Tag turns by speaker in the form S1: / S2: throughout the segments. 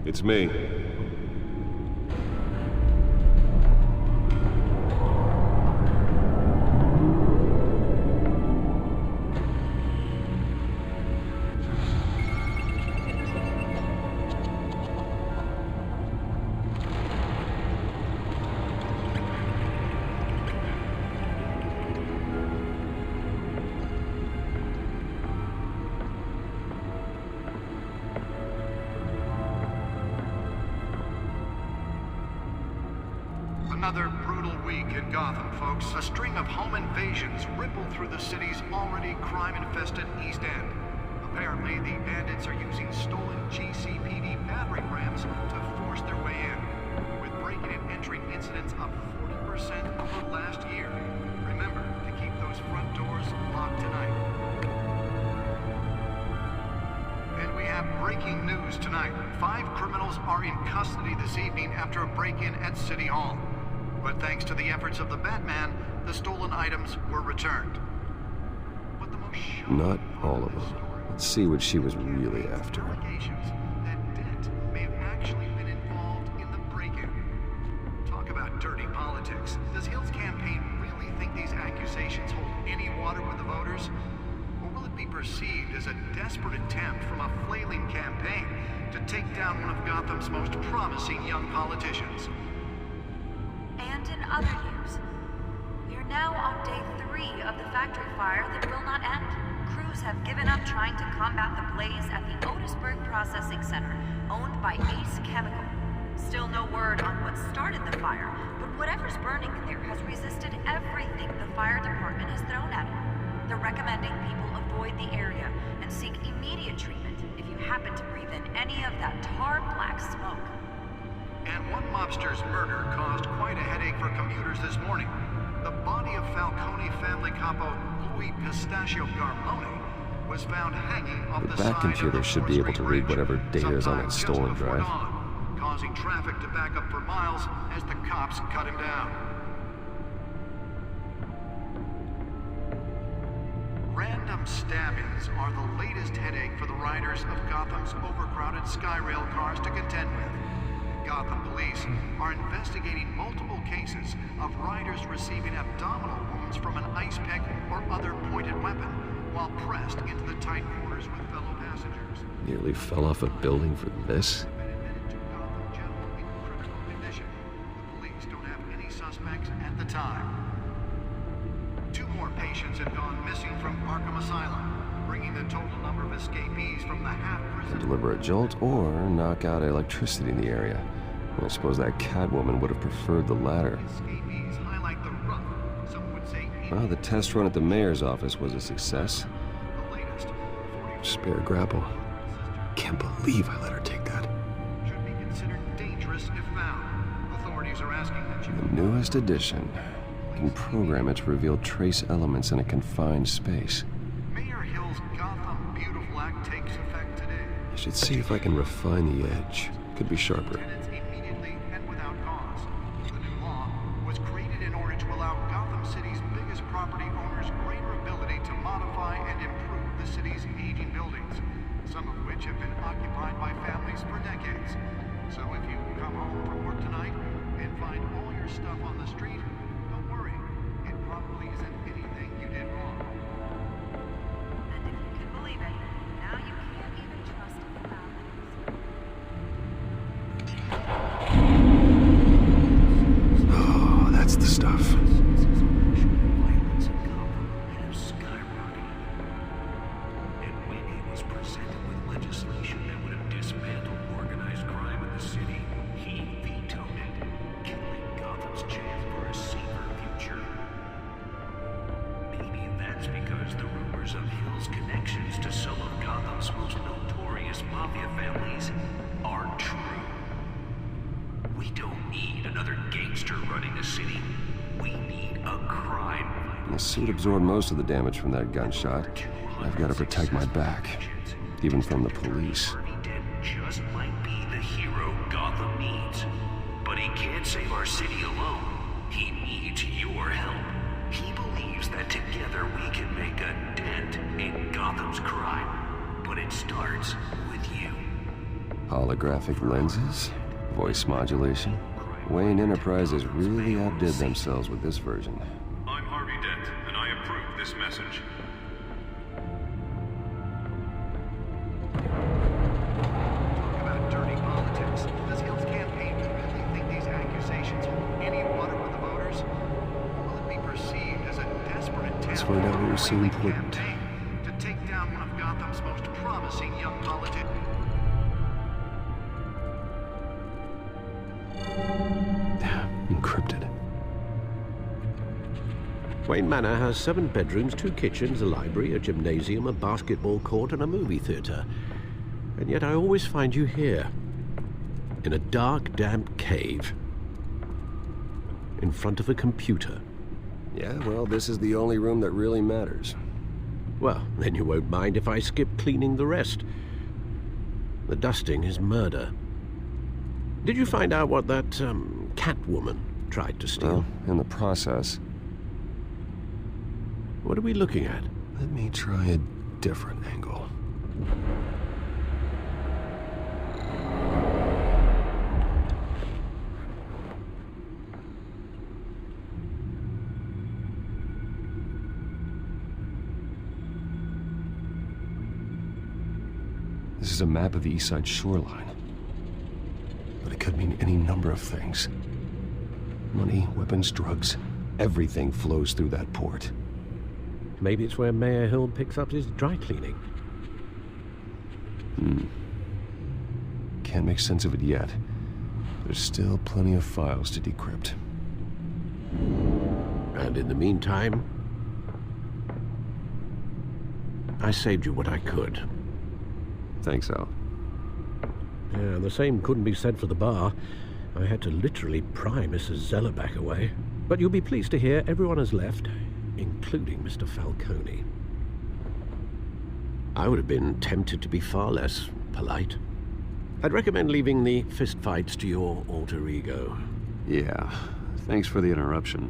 S1: It's me.
S2: Another brutal week in Gotham, folks. A string of home invasions rippled through the city's already crime-infested East End. Apparently, the bandits are using stolen GCPD battering rams to force their way in, with breaking and entering incidents up 40% over last year. Remember to keep those front doors locked tonight. And we have breaking news tonight. 5 criminals are in custody this evening after a break-in at City Hall. But thanks to the efforts of the Batman, the stolen items were returned. But the most
S1: Not all of them. Let's see what she was really after.
S2: allegations that Dent may have actually been involved in the break-in. Talk about dirty politics. Does Hill's campaign really think these accusations hold any water with the voters? Or will it be perceived as a desperate attempt from a flailing campaign to take down one of Gotham's most promising young politicians?
S3: And in other news, we are now on day 3 of the factory fire that will not end. Crews have given up trying to combat the blaze at the Otisburg Processing Center, owned by Ace Chemical. Still no word on what started the fire, but whatever's burning in there has resisted everything the fire department has thrown at it. They're recommending people avoid the area and seek immediate treatment if you happen to breathe in any of that tar black smoke.
S2: And one mobster's murder caused quite a headache for commuters this morning. The body of Falcone family capo Louis Pistachio Garmone was found hanging off the
S1: The
S2: side
S1: back
S2: of
S1: computer
S2: the
S1: should be able to read
S2: Forest
S1: whatever
S2: Bridge
S1: data is on that
S2: sometime just
S1: stolen
S2: before
S1: drive.
S2: dawn, causing traffic to back up for miles as the cops cut him down. Random stabbings are the latest headache for the riders of Gotham's overcrowded Skyrail cars to contend with. Gotham police are investigating multiple cases of riders receiving abdominal wounds from an ice pick or other pointed weapon while pressed into the tight corners with fellow passengers.
S1: Nearly fell off a building for this?
S2: Been admitted to Gotham General in critical condition. The police don't have any suspects at the time. 2 more patients have gone missing from Arkham Asylum, bringing the total number of escapees from the half-prison...
S1: Deliver a jolt or knock out electricity in the area. I suppose that Catwoman would have preferred the latter.
S2: Escapees highlight the rough, some would say...
S1: Well, the test run at the mayor's office was a success.
S2: The latest, 40
S1: Spare grapple. Can't believe I let her take that.
S2: should be considered dangerous if found. Authorities are asking that you...
S1: The newest edition. Can program it to reveal trace elements in a confined space.
S2: Mayor Hill's Gotham Beautiful Act takes effect today.
S1: I should see if I can refine the edge. Could be sharper.
S2: Tenants immediately and without cause. The new law was created in order to allow Gotham City's biggest property owners greater ability to modify and improve the city's aging buildings, some of which have been occupied by families for decades. So if you come home from work tonight and find all your stuff on the street, don't worry. It probably isn't anything you did wrong.
S3: And if you can believe it, now you can't even trust the families.
S1: Oh, that's the stuff.
S4: Violence in Gotham have skyrocketed. And when he was presented with legislation that would have dismantled organized crime in the city, he vetoed it, killing Gotham's chance for a safer future. Maybe that's because the rumors of Hill's connections to some of Gotham's most notorious mafia families are true. We don't need another gangster running the city. We need a crime fighter.
S1: The suit absorbed most of the damage from that gunshot. I've got to protect my back, even from the police.
S4: Harvey Dent just might be the hero Gotham needs. But he can't save our city alone. He needs your help. He believes that together we can make a dent in Gotham's crime. But it starts with you.
S1: Holographic lenses? Voice modulation? Wayne Enterprises really outdid themselves with this version.
S4: I'm Harvey Dent, and I approve this message.
S2: Talk about dirty politics. Does Hill's campaign really think these accusations hold any water with the voters? Or will it be perceived as a desperate
S1: Let's
S2: attempt
S1: find out
S2: by
S1: what was so
S2: the
S1: important.
S2: campaign to take down one of Gotham's most promising young politicians?
S1: Encrypted.
S5: Wayne Manor has 7 bedrooms, 2 kitchens, a library, a gymnasium, a basketball court, and a movie theater. And yet I always find you here, in a dark, damp cave, in front of a computer.
S1: Yeah, well, this is the only room that really matters.
S5: Well, then you won't mind if I skip cleaning the rest. The dusting is murder. Did you find out what that, Catwoman tried to steal?
S1: Well, in the process,
S5: What are we looking at?
S1: let me try a different angle. This is a map of the East Side shoreline. But it could mean any number of things. Money, weapons, drugs, everything flows through that port.
S5: Maybe it's where Mayor Hill picks up his dry cleaning.
S1: Can't make sense of it yet. There's still plenty of files to decrypt.
S5: And in the meantime, I saved you what I could.
S1: Thanks, Al.
S5: Yeah, the same couldn't be said for the bar. I had to literally pry Mrs. Zellerback away. But you'll be pleased to hear everyone has left, including Mr. Falcone. I would have been tempted to be far less polite. I'd recommend leaving the fistfights to your alter ego.
S1: Yeah, thanks for the interruption.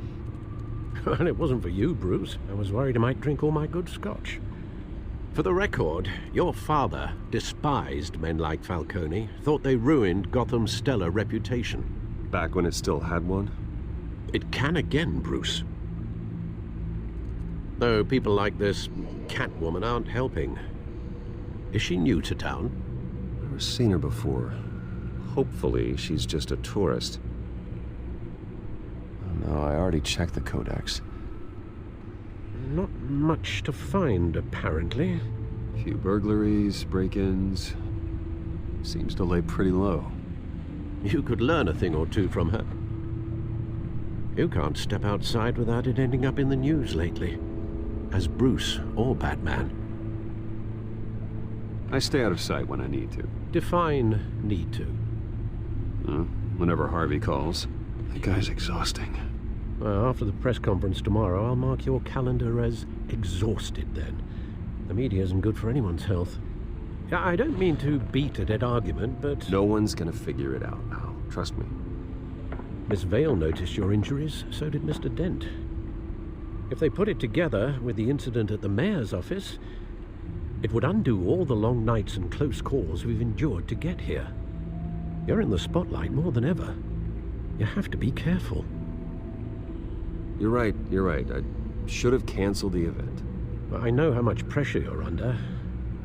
S5: And it wasn't for you, Bruce. I was worried I might drink all my good scotch. For the record, your father despised men like Falcone, thought they ruined Gotham's stellar reputation.
S1: Back when it still had one?
S5: It can again, Bruce. Though people like this Catwoman aren't helping. Is she new to town?
S1: Never seen her before. Hopefully, she's just a tourist. Oh no, I already checked the codex.
S5: Not much to find, apparently.
S1: A few burglaries, break-ins. Seems to lay pretty low.
S5: You could learn a thing or two from her. You can't step outside without it ending up in the news lately. As Bruce or Batman.
S1: I stay out of sight when I need to.
S5: Define need to.
S1: Whenever Harvey calls. That guy's exhausting.
S5: Well, after the press conference tomorrow, I'll mark your calendar as exhausted then. The media isn't good for anyone's health. Yeah, I don't mean to beat a dead argument, but...
S1: No one's gonna figure it out, Al. Trust me.
S5: Miss Vale noticed your injuries, so did Mr. Dent. If they put it together with the incident at the mayor's office, it would undo all the long nights and close calls we've endured to get here. You're in the spotlight more than ever. You have to be careful.
S1: You're right. I should have canceled the event.
S5: Well, I know how much pressure you're under.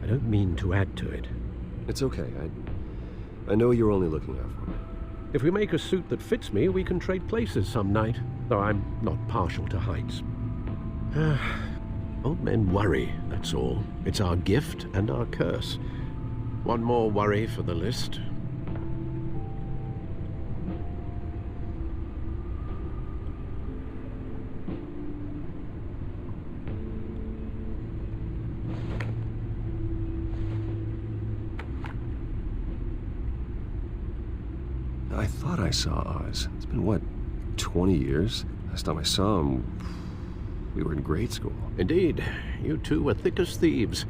S5: I don't mean to add to it.
S1: It's okay. I know you're only looking out for me.
S5: If we make a suit that fits me, we can trade places some night, though I'm not partial to heights. Old men worry, that's all. It's our gift and our curse. One more worry for the list.
S1: I thought I saw Oz. It's been, what, 20 years? Last time I saw him, we were in grade school.
S5: Indeed, you two were thick as thieves.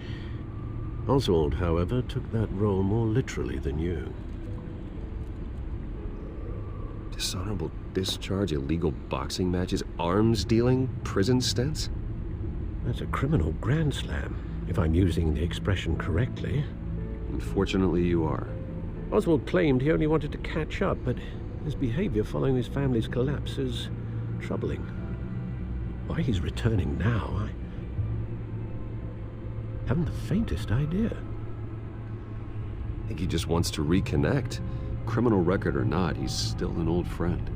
S5: Oswald, however, took that role more literally than you.
S1: Dishonorable discharge, illegal boxing matches, arms dealing, prison stints?
S5: That's a criminal grand slam, if I'm using the expression correctly.
S1: Unfortunately, you are.
S5: Oswald claimed he only wanted to catch up, but his behavior following his family's collapse is troubling. Why he's returning now, I haven't the faintest idea.
S1: I think he just wants to reconnect. Criminal record or not, he's still an old friend.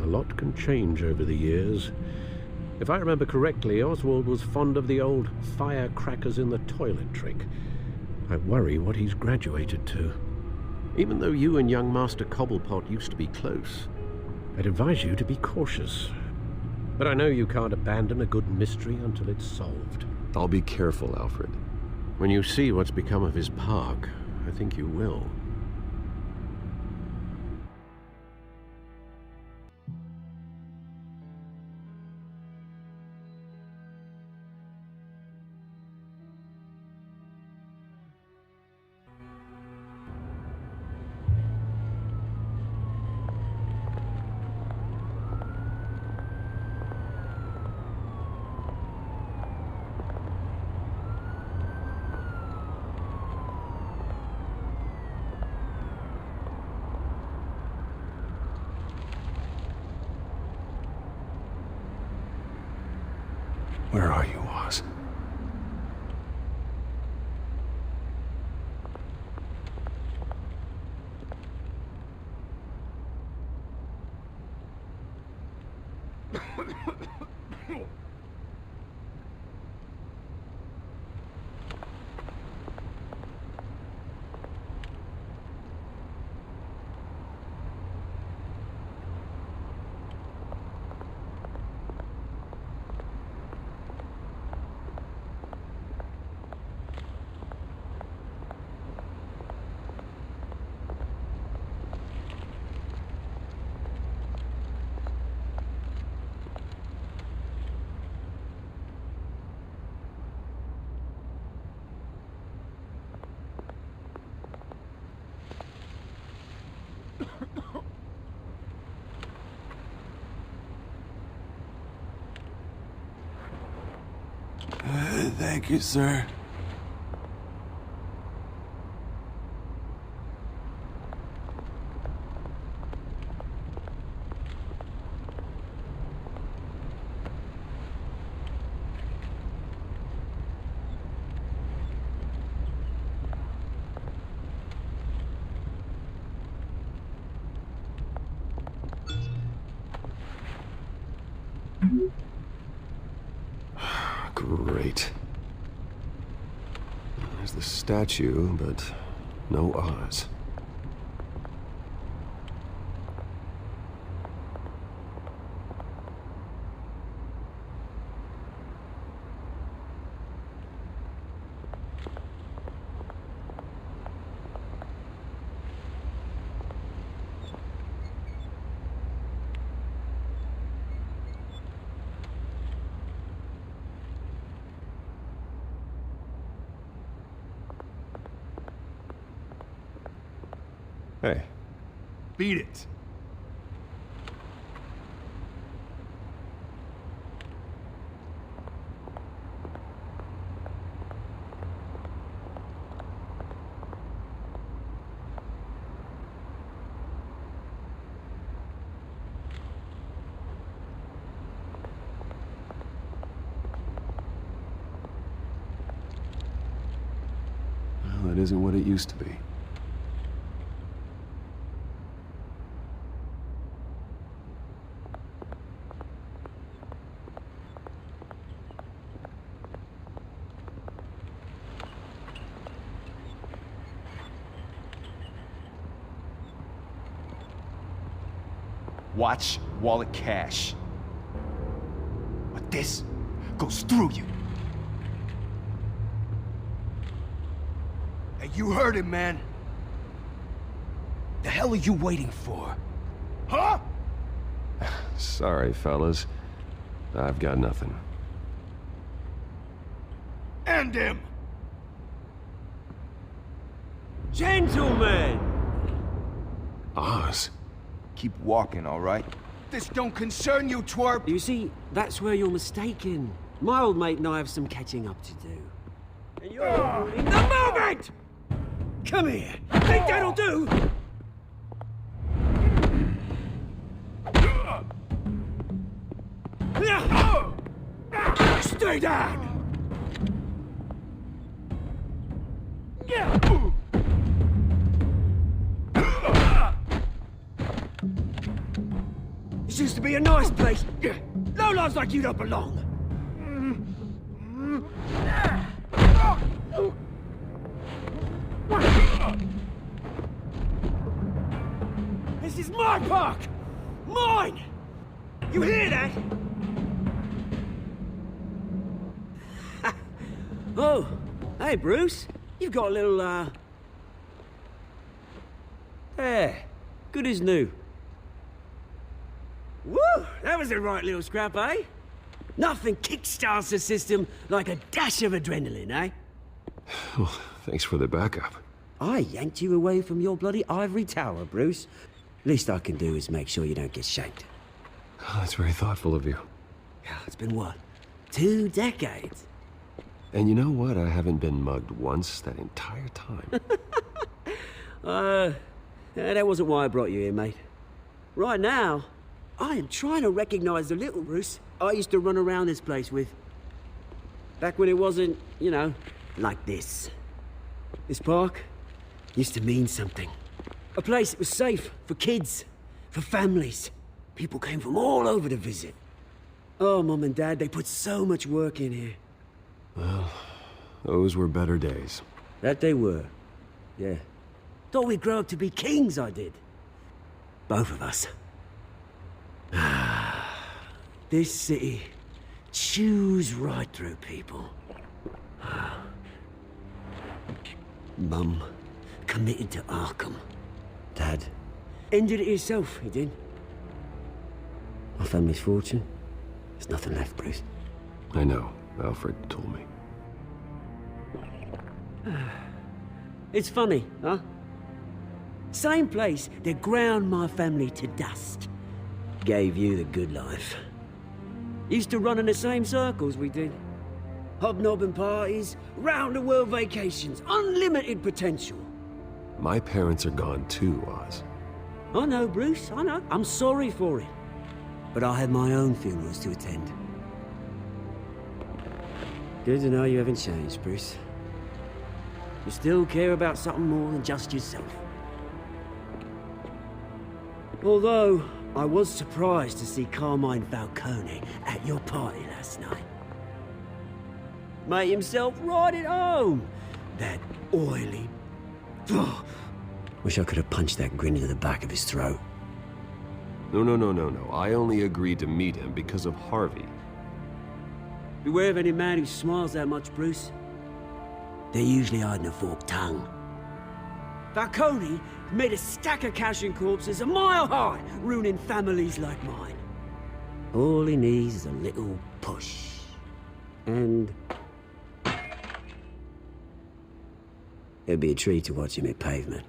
S5: A lot can change over the years. If I remember correctly, Oswald was fond of the old firecrackers in the toilet trick. I worry what he's graduated to. Even though you and young Master Cobblepot used to be close, I'd advise you to be cautious. But I know you can't abandon a good mystery until it's solved.
S1: I'll be careful, Alfred.
S5: When you see what's become of his park, I think you will.
S1: Where are you, Oz?
S6: Thank you, sir.
S1: Great. There's the statue, but no Oz. Hey.
S6: Beat it.
S1: Well, that isn't what it used to be.
S6: Watch wallet cash. But this goes through you. Hey, you heard him, man. The hell are you waiting for? Huh?
S1: Sorry, fellas. I've got nothing.
S6: End him!
S7: Gentlemen!
S1: Oz?
S6: Keep walking, all right? This don't concern you, twerp!
S7: You see, that's where you're mistaken. My old mate and I have some catching up to do. And you're ruining the moment! Come here! Think that'll do? Stay down! This used to be a nice place. No lives like you don't belong. This is my park! Mine! You hear that? Oh, hey, Bruce. You've got a little, There. Good as new. Woo! That was a right little scrap, eh? Nothing kickstarts the system like a dash of adrenaline, eh?
S1: Well, thanks for the backup.
S7: I yanked you away from your bloody ivory tower, Bruce. Least I can do is make sure you don't get shanked.
S1: Oh, that's very thoughtful of you.
S7: Yeah, it's been what? 2 decades?
S1: And you know what? I haven't been mugged once that entire time.
S7: That wasn't why I brought you here, mate. Right now, I am trying to recognize the little Bruce I used to run around this place with. Back when it wasn't, you know, like this. This park used to mean something. A place that was safe for kids, for families. People came from all over to visit. Oh, Mum and Dad, they put so much work in here.
S1: Well, those were better days.
S7: That they were. Yeah. Thought we'd grow up to be kings, I did. Both of us. This city chews right through people. Mum committed to Arkham. Dad ended it himself, he did. Our family's fortune. There's nothing left, Bruce.
S1: I know. Alfred told me.
S7: It's funny, huh? Same place that ground my family to dust. Gave you the good life. Used to run in the same circles we did. Hobnobbing parties, round-the-world vacations, unlimited potential.
S1: My parents are gone too, Oz.
S7: I know, Bruce, I know. I'm sorry for it. But I had my own funerals to attend. Good to know you haven't changed, Bruce. You still care about something more than just yourself. Although, I was surprised to see Carmine Falcone at your party last night. Made himself right at home. That oily... Ugh. Wish I could have punched that grin into the back of his throat.
S1: No. I only agreed to meet him because of Harvey.
S7: Beware of any man who smiles that much, Bruce. They're usually hiding a forked tongue. Falcone made a stack of cash and corpses a mile high, ruining families like mine. All he needs is a little push. And... it'd be a treat to watch him hit pavement.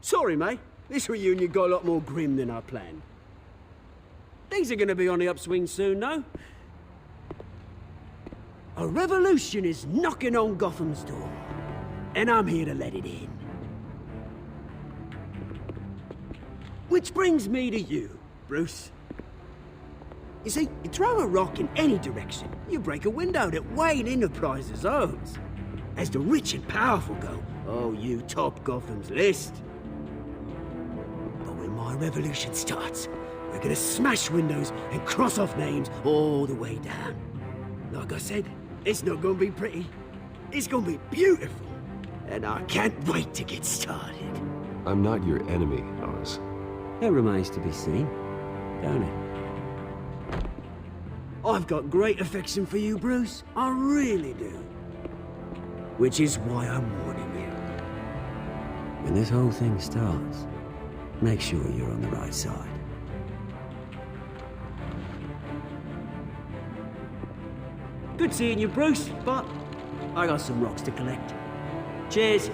S7: Sorry, mate. This reunion got a lot more grim than I planned. Things are gonna be on the upswing soon, no? A revolution is knocking on Gotham's door, and I'm here to let it in. Which brings me to you, Bruce. You see, you throw a rock in any direction, you break a window that Wayne Enterprises owns. As the rich and powerful go, oh, you top Gotham's list. But when my revolution starts, we're gonna smash windows and cross off names all the way down. Like I said, it's not gonna be pretty. It's gonna be beautiful. And I can't wait to get started.
S1: I'm not your enemy, Oz.
S7: It remains to be seen, don't it? I've got great affection for you, Bruce. I really do. Which is why I'm warning you. When this whole thing starts, make sure you're on the right side. Good seeing you, Bruce, but I got some rocks to collect. Cheers.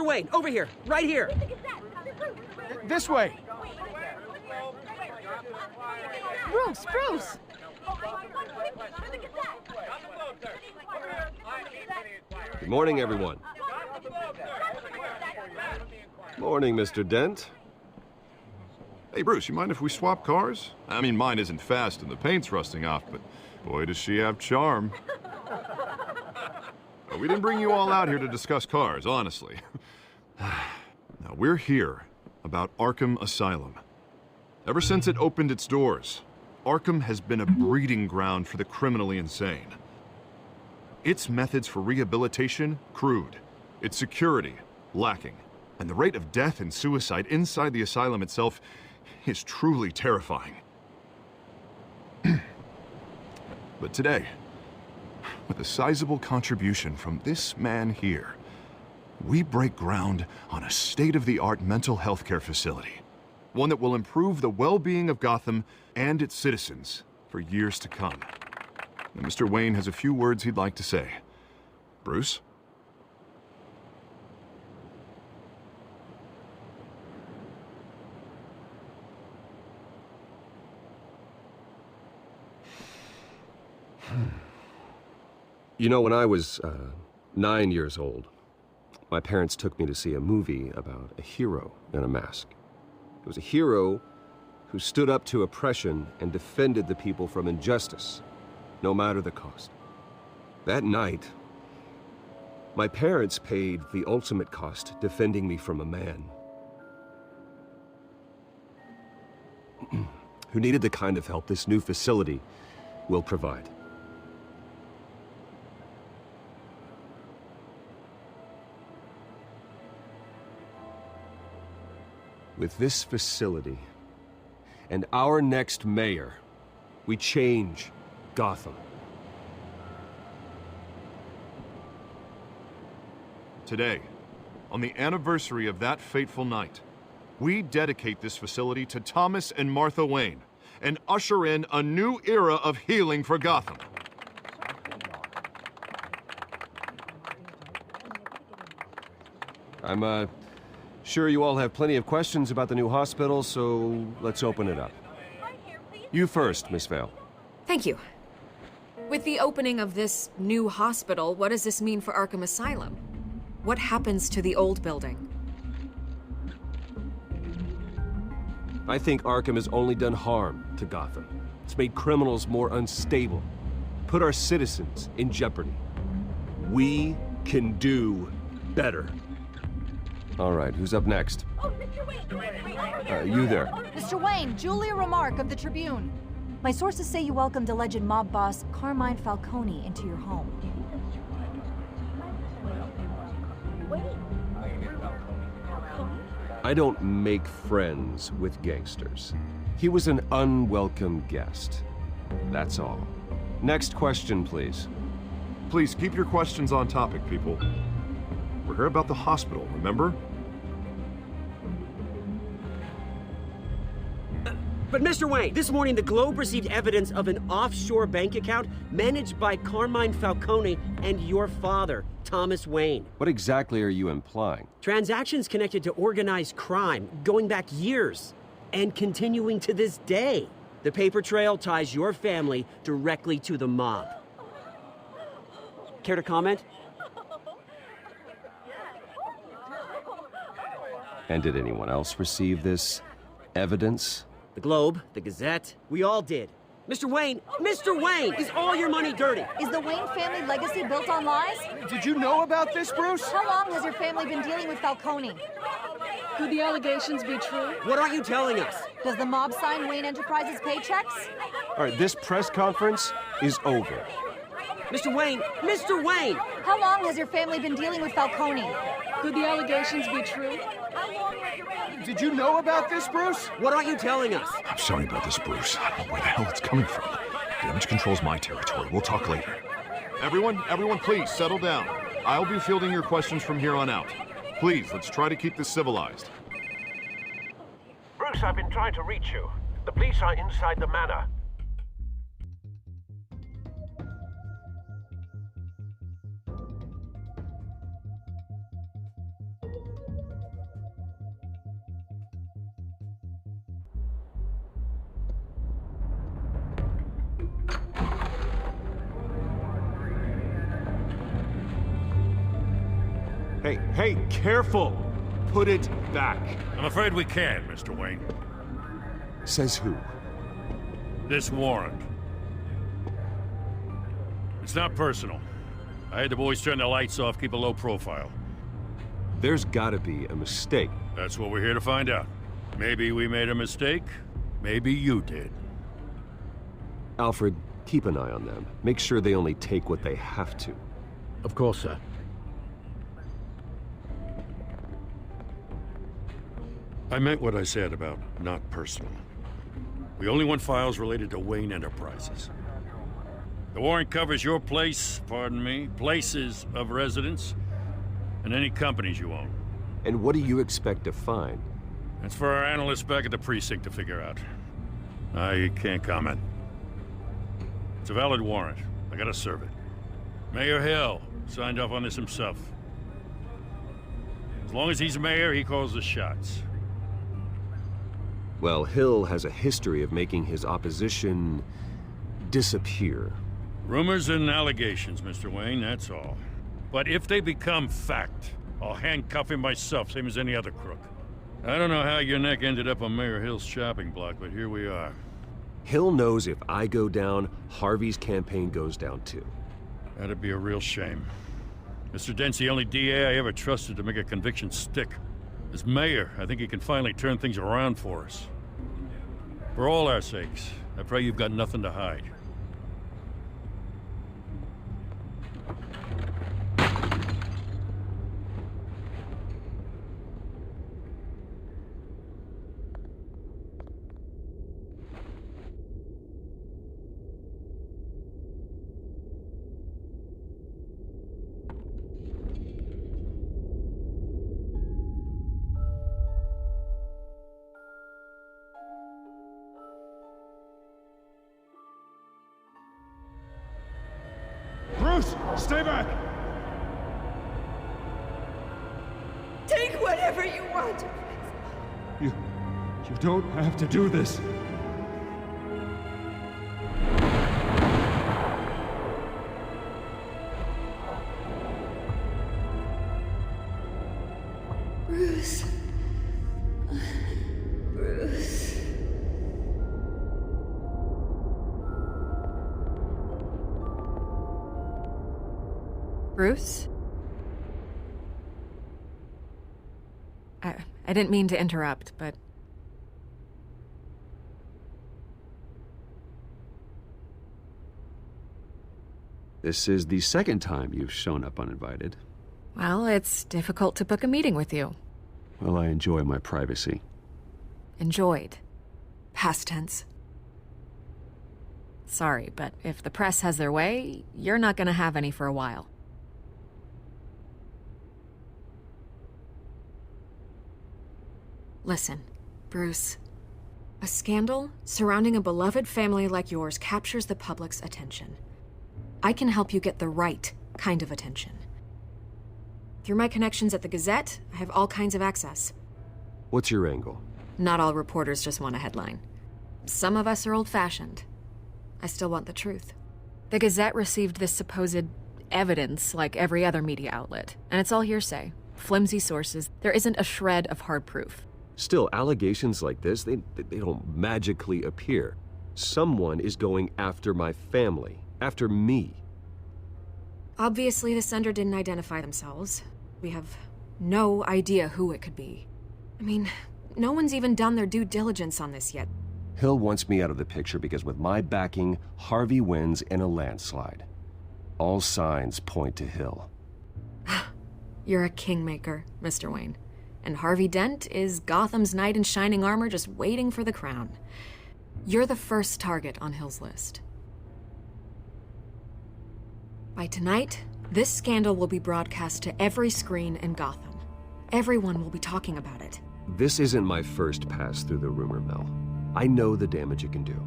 S7: Mr. Wayne, over here, right here.
S6: This way.
S8: Bruce!
S1: Good morning, everyone. Morning, Mr. Dent.
S9: Hey, Bruce, you mind if we swap cars? I mean, mine isn't fast and the paint's rusting off, but boy, does she have charm. We didn't bring you all out here to discuss cars, honestly. Now, we're here about Arkham Asylum. Ever since it opened its doors, Arkham has been a breeding ground for the criminally insane. Its methods for rehabilitation, crude. Its security, lacking. And the rate of death and suicide inside the asylum itself is truly terrifying. But today, with a sizable contribution from this man here, we break ground on a state-of-the-art mental health care facility. One that will improve the well-being of Gotham and its citizens for years to come. Now, Mr. Wayne has a few words he'd like to say. Bruce?
S1: You know, when I was 9 years old, my parents took me to see a movie about a hero in a mask. It was a hero who stood up to oppression and defended the people from injustice, no matter the cost. That night, my parents paid the ultimate cost defending me from a man who needed the kind of help this new facility will provide. With this facility and our next mayor, we change Gotham.
S9: Today, on the anniversary of that fateful night, we dedicate this facility to Thomas and Martha Wayne and usher in a new era of healing for Gotham.
S1: I'm sure you all have plenty of questions about the new hospital, so let's open it up. You first, Miss Vale.
S8: Thank you. With the opening of this new hospital, what does this mean for Arkham Asylum? What happens to the old building?
S1: I think Arkham has only done harm to Gotham. It's made criminals more unstable, put our citizens in jeopardy. We can do better. All right, who's up next?
S10: Oh, Mr. Wayne!
S1: You there.
S10: Mr. Wayne, Julia Remark of the Tribune. My sources say you welcomed alleged mob boss Carmine Falcone into your home.
S1: I don't make friends with gangsters. He was an unwelcome guest. That's all. Next question, please.
S9: Please keep your questions on topic, people. We're here about the hospital, remember?
S7: But Mr. Wayne, this morning the Globe received evidence of an offshore bank account managed by Carmine Falcone and your father, Thomas Wayne.
S1: What exactly are you implying?
S7: Transactions connected to organized crime going back years and continuing to this day. The paper trail ties your family directly to the mob. Care to comment?
S1: And did anyone else receive this evidence?
S7: The Globe, the Gazette, we all did. Mr. Wayne, is all your money dirty?
S10: Is the Wayne family legacy built on lies?
S6: Did you know about this, Bruce?
S10: How long has your family been dealing with Falcone?
S8: Could the allegations be true?
S7: What aren't you telling us?
S10: Does the mob sign Wayne Enterprises paychecks?
S1: All right, this press conference is over.
S7: Mr. Wayne!
S10: How long has your family been dealing with Falcone?
S8: Could the allegations be true?
S6: Did you know about this, Bruce?
S7: What aren't you telling us?
S9: I'm sorry about this, Bruce. I don't know where the hell it's coming from. Damage control's my territory. We'll talk later. Everyone, please settle down. I'll be fielding your questions from here on out. Please, let's try to keep this civilized.
S5: Bruce, I've been trying to reach you. The police are inside the manor.
S6: Hey, careful! Put it back.
S11: I'm afraid we can't, Mr. Wayne.
S1: Says who?
S11: This warrant. It's not personal. I had the boys turn the lights off, keep a low profile.
S1: There's gotta be a mistake.
S11: That's what we're here to find out. Maybe we made a mistake. Maybe you did.
S1: Alfred, keep an eye on them. Make sure they only take what they have to.
S5: Of course, sir.
S11: I meant what I said about not personal. We only want files related to Wayne Enterprises. The warrant covers your place, pardon me, places of residence, and any companies you own.
S1: And what do you expect to find?
S11: That's for our analysts back at the precinct to figure out. I can't comment. It's a valid warrant. I gotta serve it. Mayor Hill signed off on this himself. As long as he's mayor, he calls the shots.
S1: Well, Hill has a history of making his opposition disappear.
S11: Rumors and allegations, Mr. Wayne, that's all. But if they become fact, I'll handcuff him myself, same as any other crook. I don't know how your neck ended up on Mayor Hill's shopping block, but here we are.
S1: Hill knows if I go down, Harvey's campaign goes down too.
S11: That'd be a real shame. Mr. Dent's the only DA I ever trusted to make a conviction stick. As mayor, I think he can finally turn things around for us. For all our sakes, I pray you've got nothing to hide.
S6: Bruce, stay back!
S12: Take whatever you want.
S6: You don't have to do this.
S12: Bruce. Bruce.
S8: Bruce? I didn't mean to interrupt, but...
S1: This is the second time you've shown up uninvited.
S8: Well, it's difficult to book a meeting with you.
S1: Well, I enjoy my privacy.
S8: Enjoyed. Past tense. Sorry, but if the press has their way, you're not gonna have any for a while. Listen, Bruce. A scandal surrounding a beloved family like yours captures the public's attention. I can help you get the right kind of attention. Through my connections at the Gazette, I have all kinds of access.
S1: What's your angle?
S8: Not all reporters just want a headline. Some of us are old-fashioned. I still want the truth. The Gazette received this supposed evidence like every other media outlet, and it's all hearsay. Flimsy sources. There isn't a shred of hard proof.
S1: Still, allegations like this, they don't magically appear. Someone is going after my family, after me.
S8: Obviously, the sender didn't identify themselves. We have no idea who it could be. I mean, no one's even done their due diligence on this yet.
S1: Hill wants me out of the picture because with my backing, Harvey wins in a landslide. All signs point to Hill.
S8: You're a kingmaker, Mr. Wayne. And Harvey Dent is Gotham's knight in shining armor just waiting for the crown. You're the first target on Hill's list. By tonight, this scandal will be broadcast to every screen in Gotham. Everyone will be talking about it.
S1: This isn't my first pass through the rumor mill. I know the damage it can do.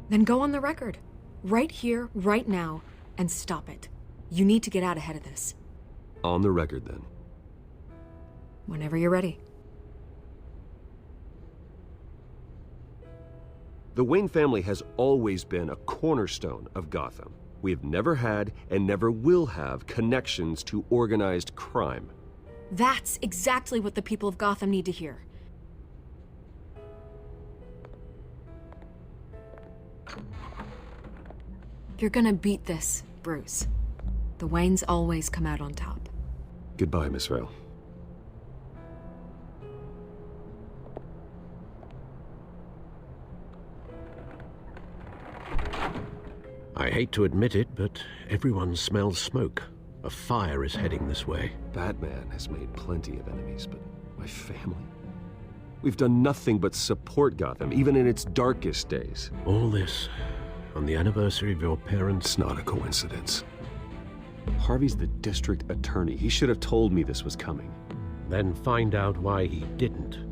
S8: Then go on the record. Right here, right now, and stop it. You need to get out ahead of this.
S1: On the record, then.
S8: Whenever you're ready.
S1: The Wayne family has always been a cornerstone of Gotham. We have never had and never will have connections to organized crime.
S8: That's exactly what the people of Gotham need to hear. You're gonna beat this, Bruce. The Waynes always come out on top.
S1: Goodbye, Miss Vale.
S5: I hate to admit it, but everyone smells smoke. A fire is heading this way.
S1: Batman has made plenty of enemies, but my family? We've done nothing but support Gotham, even in its darkest days.
S5: All this on the anniversary of your parents'...
S1: It's not a coincidence. Harvey's the district attorney. He should have told me this was coming.
S5: Then find out why he didn't.